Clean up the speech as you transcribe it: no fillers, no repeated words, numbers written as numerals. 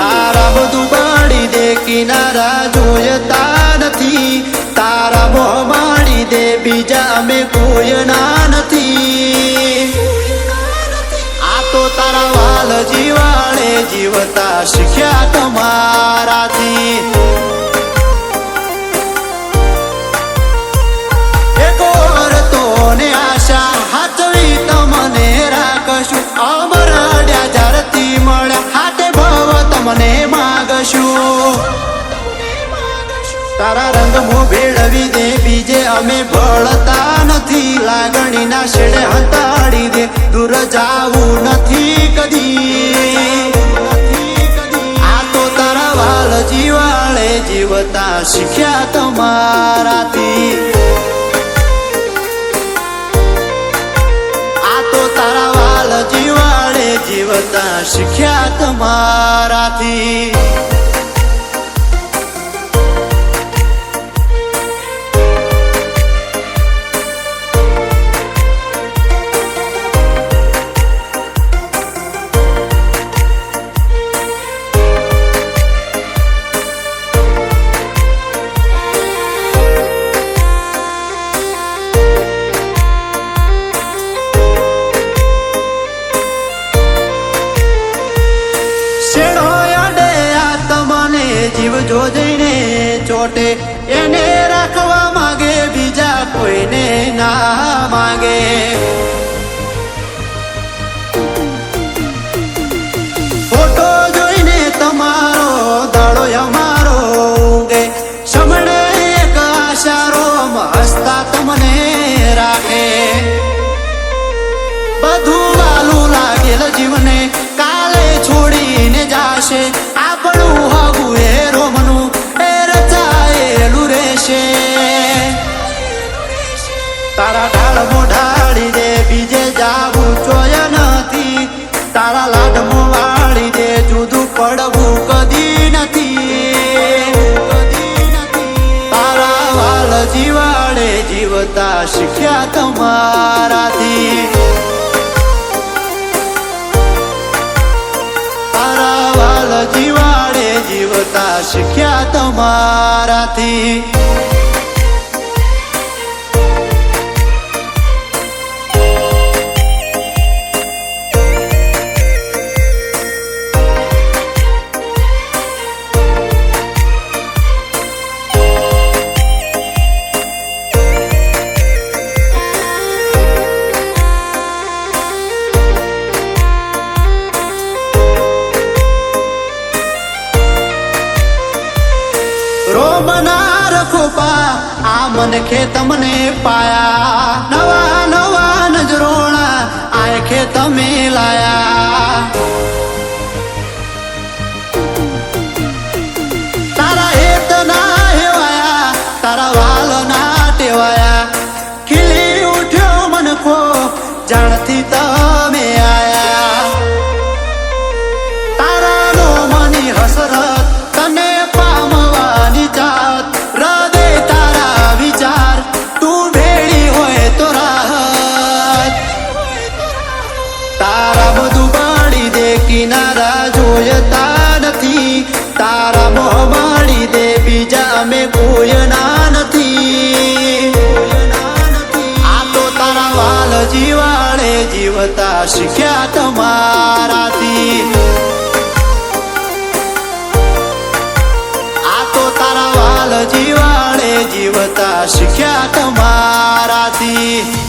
તારા બધું બાળી દે કિનારા જોયતા નથી તારા મોહ માડી દે બીજા અમે કોઈના નથી આ તો તારા વાલ જીવાળે જીવતા શીખ્યા તમારાથી એક વાર તો ને આશા હાચવી તમને રાખશું અમર અડ્યા જ્યારથી મળ્યા હાથે ભાવ તમને માગશું તારા રંગમાં ભેળવી દે બીજે અમે ભળતા નથી લાગણીના છેડે હંતાડી દે દૂર જાવું નથી કદી આ તો તારા વાલ જીવાળે જીવતા શીખ્યા તમારાથી આ તો તારા વાલ જીવાળે જીવતા શીખ્યા તમારાથી જીવ જો જઈને ચોટે એને રાખવા માંગે બીજા કોઈને ના માંગે ફોટો જોઈને તમારો દાડો અમારો ઉગે સમણે એક આશારો હસતા તમને રાખે બધું વાલું લાગેલ જીવને કાલે છોડીને જાશે આપણું હગું એ રોમનું એ રચાયેલું રહેશે તારા ઢાળમાં ઢાળી દે બીજે જાવું જોય નથી તારા લાડમાં વાળી દે જુદું પડવું કદી નથી તારા વાલ જીવાડે જીવતા શીખ્યા તમારાથી જીવાડે જીવતા શીખ્યા તમારાથી રોમનાર ખોપા આ મન ખે તમને પાયા નવા નવા નજરોણા આ ખે તમે લાયા તારા હેત ના હેવાયા તારા વાલ ના ટેવાયા ખીલી ઉઠ્યો મન ખો જાણથી તમે આયા તારા નો મની હસરત તને કિનારા જોયતા નથી તારા મોહ માડી દે બીજા અમે કોઈના નથી આ તો તારા વાલ જીવાળે જીવતા શીખ્યા તમારાથી આ તો તારા વાલ જીવાળે જીવતા શીખ્યા તમારાથી